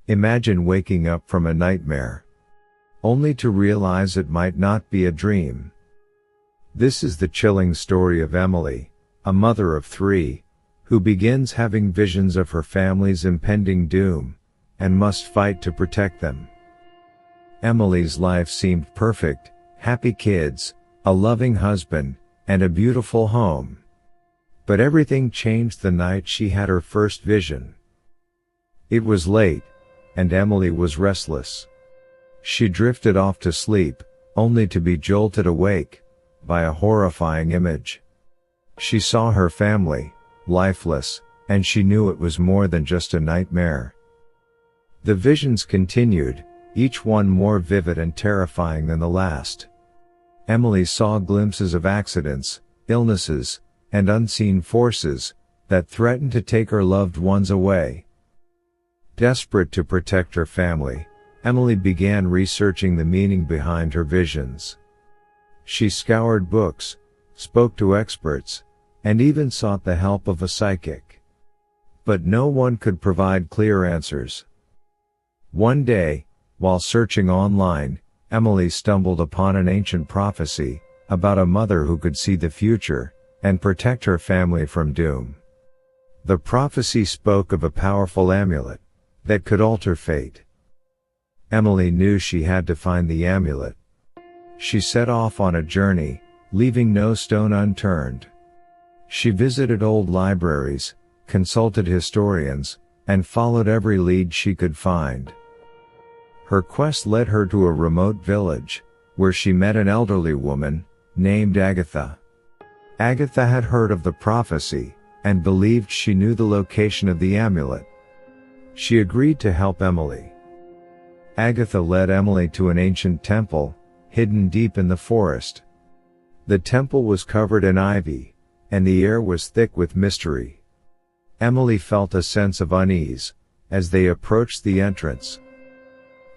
Imagine waking up from a nightmare, only to realize it might not be a dream. This is the chilling story of Emily, a mother of 3, who begins having visions of her family's impending doom, and must fight to protect them. Emily's life seemed perfect: happy kids, a loving husband, and a beautiful home. But everything changed the night she had her first vision. It was late, and Emily was restless. She drifted off to sleep, only to be jolted awake by a horrifying image. She saw her family, lifeless, and she knew it was more than just a nightmare. The visions continued, each one more vivid and terrifying than the last. Emily saw glimpses of accidents, illnesses, and unseen forces that threatened to take her loved ones away. Desperate to protect her family, Emily began researching the meaning behind her visions. She scoured books, spoke to experts, and even sought the help of a psychic. But no one could provide clear answers. One day, while searching online, Emily stumbled upon an ancient prophecy about a mother who could see the future and protect her family from doom. The prophecy spoke of a powerful amulet that could alter fate. Emily knew she had to find the amulet. She set off on a journey, leaving no stone unturned. She visited old libraries, consulted historians, and followed every lead she could find. Her quest led her to a remote village, where she met an elderly woman named Agatha. Agatha had heard of the prophecy, and believed she knew the location of the amulet. She agreed to help Emily. Agatha led Emily to an ancient temple, hidden deep in the forest. The temple was covered in ivy, and the air was thick with mystery. Emily felt a sense of unease as they approached the entrance.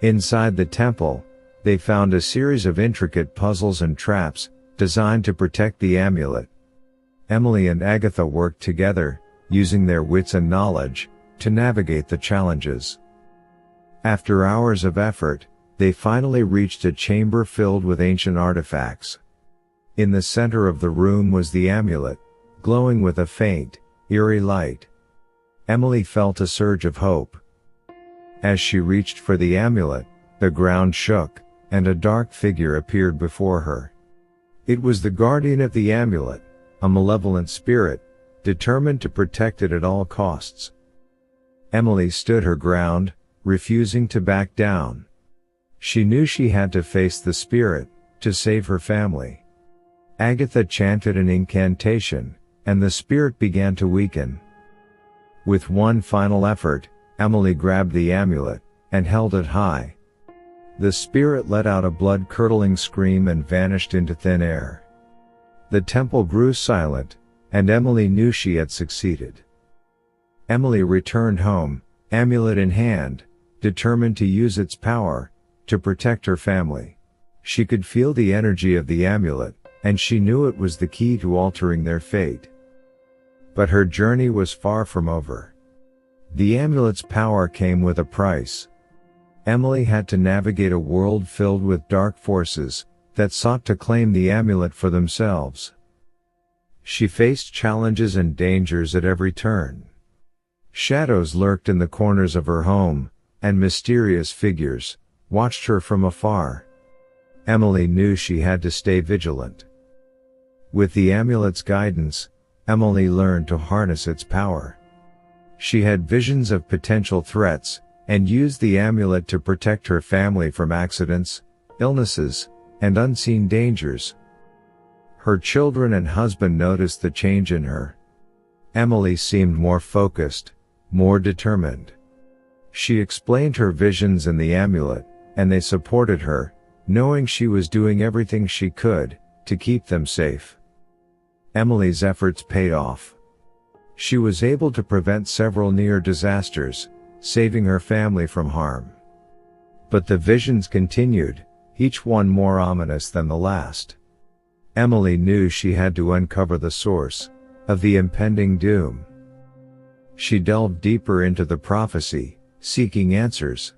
Inside the temple, they found a series of intricate puzzles and traps designed to protect the amulet. Emily and Agatha worked together, using their wits and knowledge to navigate the challenges. After hours of effort, they finally reached a chamber filled with ancient artifacts. In the center of the room was the amulet, glowing with a faint, eerie light. Emily felt a surge of hope. As she reached for the amulet, the ground shook, and a dark figure appeared before her. It was the guardian of the amulet, a malevolent spirit, determined to protect it at all costs. Emily stood her ground, refusing to back down. She knew she had to face the spirit to save her family. Agatha chanted an incantation, and the spirit began to weaken. With one final effort, Emily grabbed the amulet and held it high. The spirit let out a blood-curdling scream and vanished into thin air. The temple grew silent, and Emily knew she had succeeded. Emily returned home, amulet in hand, determined to use its power to protect her family. She could feel the energy of the amulet, and she knew it was the key to altering their fate. But her journey was far from over. The amulet's power came with a price. Emily had to navigate a world filled with dark forces that sought to claim the amulet for themselves. She faced challenges and dangers at every turn. Shadows lurked in the corners of her home, and mysterious figures watched her from afar. Emily knew she had to stay vigilant. With the amulet's guidance, Emily learned to harness its power. She had visions of potential threats, and used the amulet to protect her family from accidents, illnesses, and unseen dangers. Her children and husband noticed the change in her. Emily seemed more focused, more determined. She explained her visions and the amulet, and they supported her, knowing she was doing everything she could to keep them safe. Emily's efforts paid off. She was able to prevent several near disasters, saving her family from harm. But the visions continued, each one more ominous than the last. Emily knew she had to uncover the source of the impending doom. She delved deeper into the prophecy, seeking answers.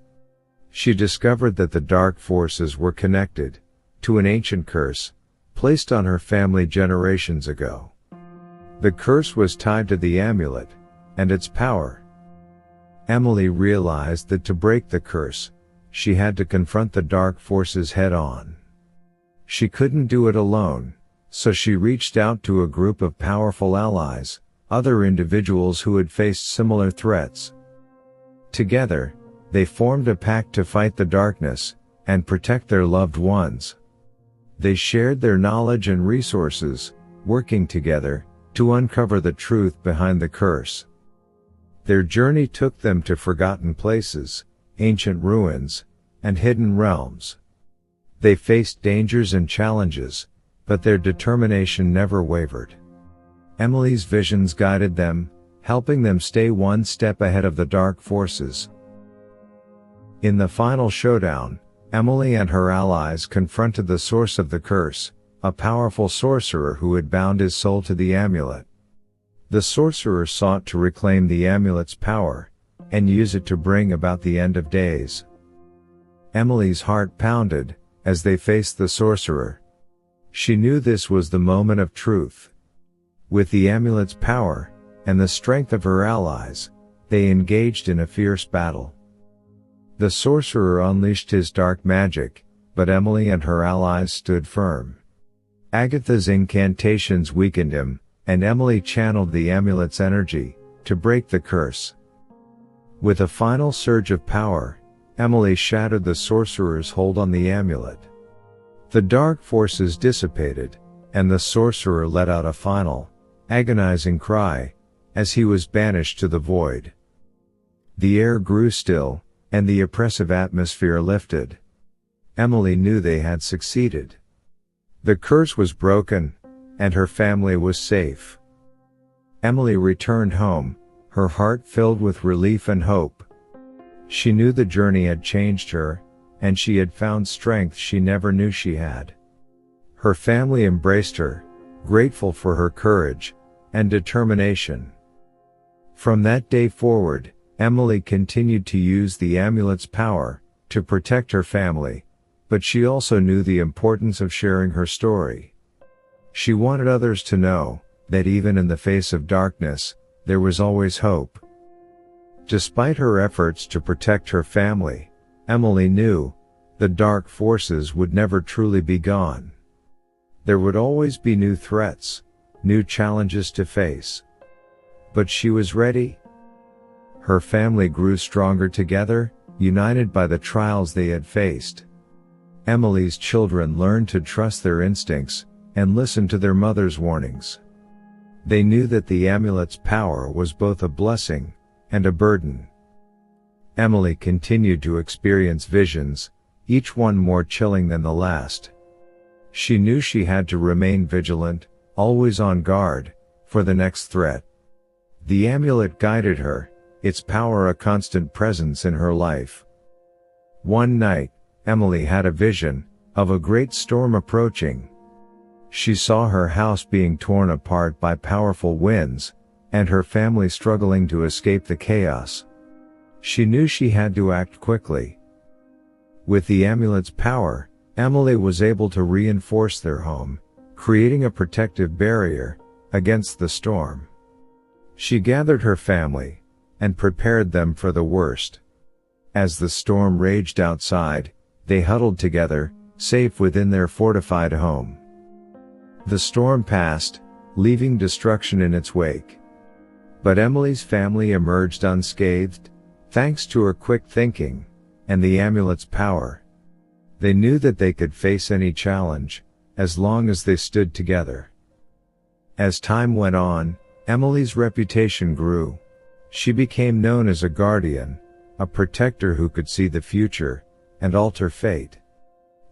She discovered that the dark forces were connected to an ancient curse placed on her family generations ago. The curse was tied to the amulet and its power. Emily realized that to break the curse, she had to confront the dark forces head on. She couldn't do it alone, so she reached out to a group of powerful allies, other individuals who had faced similar threats. Together, they formed a pact to fight the darkness and protect their loved ones. They shared their knowledge and resources, working together to uncover the truth behind the curse. Their journey took them to forgotten places, ancient ruins, and hidden realms. They faced dangers and challenges, but their determination never wavered. Emily's visions guided them, helping them stay one step ahead of the dark forces. In the final showdown, Emily and her allies confronted the source of the curse, a powerful sorcerer who had bound his soul to the amulet. The sorcerer sought to reclaim the amulet's power and use it to bring about the end of days. Emily's heart pounded as they faced the sorcerer. She knew this was the moment of truth. With the amulet's power and the strength of her allies, they engaged in a fierce battle. The sorcerer unleashed his dark magic, but Emily and her allies stood firm. Agatha's incantations weakened him, and Emily channeled the amulet's energy to break the curse. With a final surge of power, Emily shattered the sorcerer's hold on the amulet. The dark forces dissipated, and the sorcerer let out a final, agonizing cry as he was banished to the void. The air grew still, and the oppressive atmosphere lifted. Emily knew they had succeeded. The curse was broken, and her family was safe. Emily returned home, her heart filled with relief and hope. She knew the journey had changed her, and she had found strength she never knew she had. Her family embraced her, grateful for her courage and determination. From that day forward, Emily continued to use the amulet's power to protect her family, but she also knew the importance of sharing her story. She wanted others to know that even in the face of darkness, there was always hope. Despite her efforts to protect her family, Emily knew the dark forces would never truly be gone. There would always be new threats, new challenges to face. But she was ready. Her family grew stronger together, united by the trials they had faced. Emily's children learned to trust their instincts and listen to their mother's warnings. They knew that the amulet's power was both a blessing and a burden. Emily continued to experience visions, each one more chilling than the last. She knew she had to remain vigilant, always on guard for the next threat. The amulet guided her, its power a constant presence in her life. One night, Emily had a vision of a great storm approaching. She saw her house being torn apart by powerful winds, and her family struggling to escape the chaos. She knew she had to act quickly. With the amulet's power, Emily was able to reinforce their home, creating a protective barrier against the storm. She gathered her family and prepared them for the worst. As the storm raged outside, they huddled together, safe within their fortified home. The storm passed, leaving destruction in its wake. But Emily's family emerged unscathed, thanks to her quick thinking and the amulet's power. They knew that they could face any challenge, as long as they stood together. As time went on, Emily's reputation grew. She became known as a guardian, a protector who could see the future and alter fate.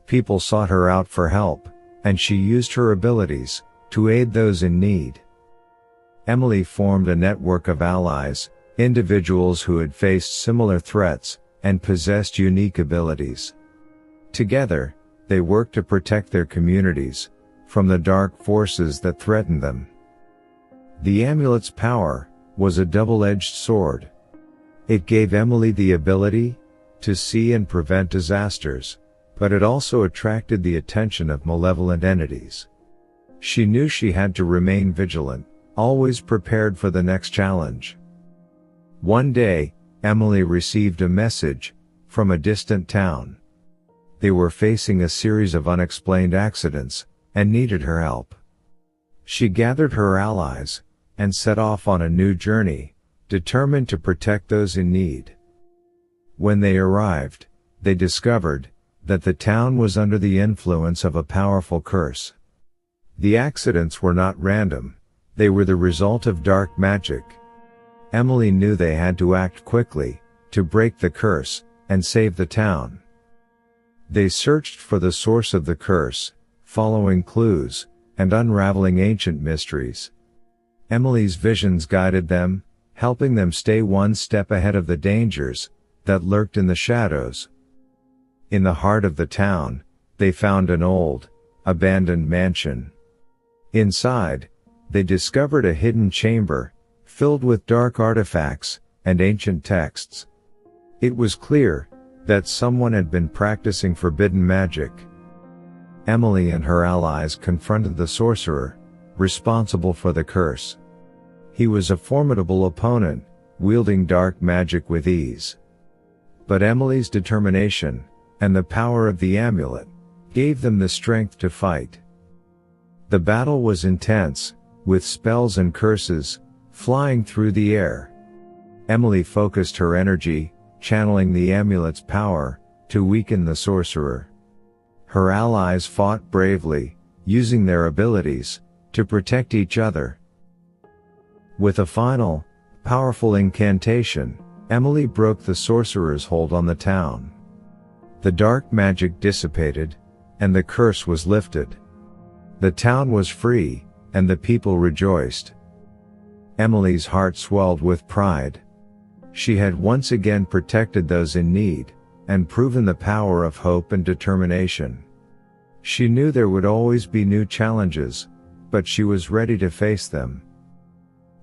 People sought her out for help, and she used her abilities to aid those in need. Emily formed a network of allies, individuals who had faced similar threats and possessed unique abilities. Together, they worked to protect their communities from the dark forces that threatened them. The amulet's power was a double-edged sword. It gave Emily the ability to see and prevent disasters, but it also attracted the attention of malevolent entities. She knew she had to remain vigilant, always prepared for the next challenge. One day, Emily received a message from a distant town. They were facing a series of unexplained accidents and needed her help. She gathered her allies and set off on a new journey, determined to protect those in need. When they arrived, they discovered that the town was under the influence of a powerful curse. The accidents were not random, they were the result of dark magic. Emily knew they had to act quickly to break the curse and save the town. They searched for the source of the curse, following clues and unraveling ancient mysteries. Emily's visions guided them, helping them stay one step ahead of the dangers that lurked in the shadows. In the heart of the town, they found an old, abandoned mansion. Inside, they discovered a hidden chamber, filled with dark artifacts and ancient texts. It was clear that someone had been practicing forbidden magic. Emily and her allies confronted the sorcerer, responsible for the curse. He was a formidable opponent, wielding dark magic with ease. But Emily's determination and the power of the amulet gave them the strength to fight. The battle was intense, with spells and curses flying through the air. Emily focused her energy, channeling the amulet's power to weaken the sorcerer. Her allies fought bravely, using their abilities to protect each other. With a final, powerful incantation, Emily broke the sorcerer's hold on the town. The dark magic dissipated, and the curse was lifted. The town was free, and the people rejoiced. Emily's heart swelled with pride. She had once again protected those in need, and proven the power of hope and determination. She knew there would always be new challenges, but she was ready to face them.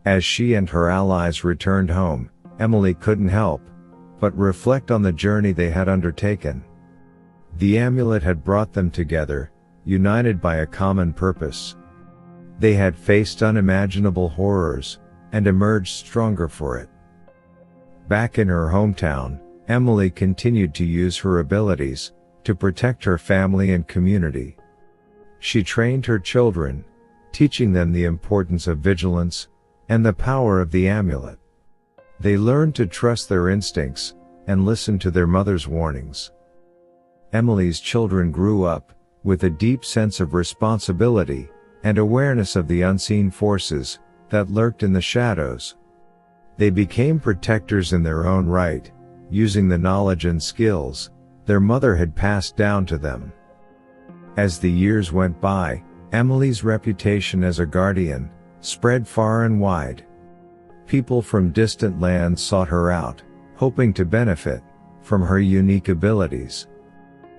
As she and her allies returned home, Emily couldn't help but reflect on the journey they had undertaken. The amulet had brought them together, united by a common purpose. They had faced unimaginable horrors, and emerged stronger for it. Back in her hometown, Emily continued to use her abilities to protect her family and community. She trained her children, teaching them the importance of vigilance and the power of the amulet. They learned to trust their instincts and listen to their mother's warnings. Emily's children grew up with a deep sense of responsibility and awareness of the unseen forces that lurked in the shadows. They became protectors in their own right, using the knowledge and skills their mother had passed down to them. As the years went by, Emily's reputation as a guardian spread far and wide. People from distant lands sought her out, hoping to benefit from her unique abilities.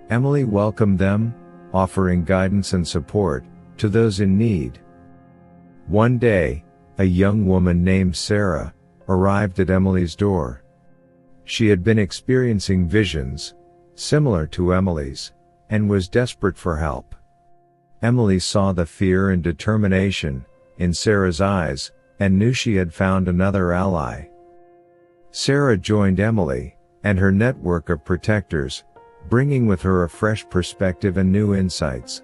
Emily welcomed them, offering guidance and support to those in need. One day, a young woman named Sarah arrived at Emily's door. She had been experiencing visions similar to Emily's, and was desperate for help. Emily saw the fear and determination in Sarah's eyes, and knew she had found another ally. Sarah joined Emily and her network of protectors, bringing with her a fresh perspective and new insights.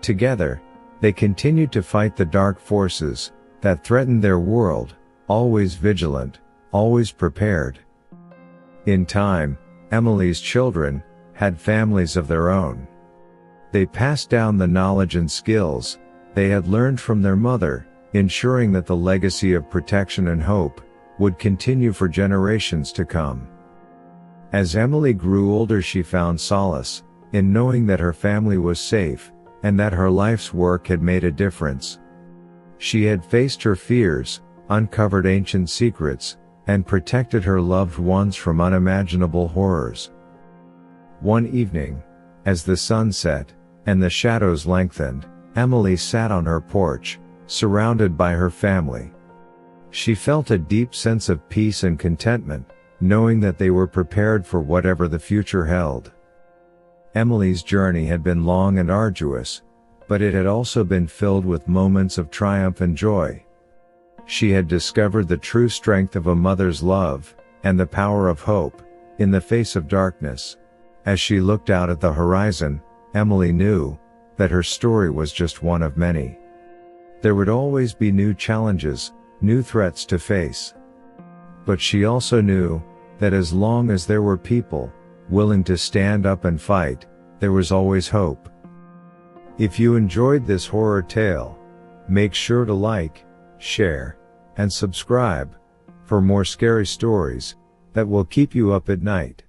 Together, they continued to fight the dark forces that threatened their world, always vigilant, always prepared. In time, Emily's children had families of their own. They passed down the knowledge and skills they had learned from their mother, ensuring that the legacy of protection and hope would continue for generations to come. As Emily grew older, she found solace in knowing that her family was safe, and that her life's work had made a difference. She had faced her fears, uncovered ancient secrets, and protected her loved ones from unimaginable horrors. One evening, as the sun set and the shadows lengthened, Emily sat on her porch, surrounded by her family. She felt a deep sense of peace and contentment, knowing that they were prepared for whatever the future held. Emily's journey had been long and arduous, but it had also been filled with moments of triumph and joy. She had discovered the true strength of a mother's love, and the power of hope, in the face of darkness. As she looked out at the horizon, Emily knew that her story was just one of many. There would always be new challenges, new threats to face. But she also knew that as long as there were people willing to stand up and fight, there was always hope. If you enjoyed this horror tale, make sure to like, share, and subscribe for more scary stories that will keep you up at night.